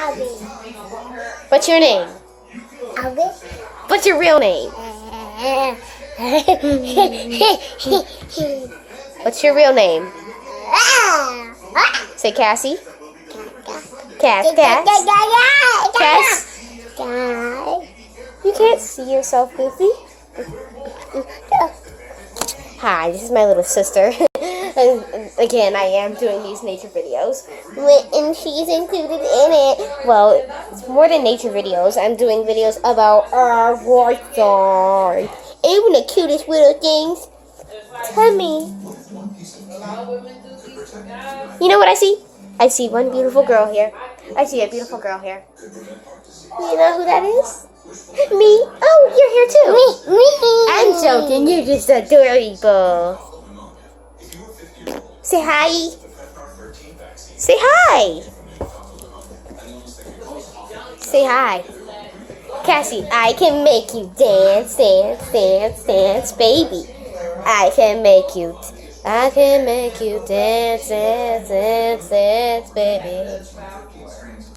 Abby. What's your name? Abby. What's your real name? What's your real name? Say Cassie. Cass. You can't see yourself, Goofy. Hi, this is my little sister. And again, I am doing these nature videos. And she's included in it. Well, it's more than nature videos. I'm doing videos about our Wi-Fi. Even the cutest little things. Tell me. You know what I see? I see one beautiful girl here. I see a beautiful girl here. You know who that is? Me. Oh, you're here too. Me. I'm joking. You're just adorable. Say hi. Say hi. Say hi. Cassie, I can make you dance, dance, dance, dance, baby. I can make you dance, dance, dance, dance, baby.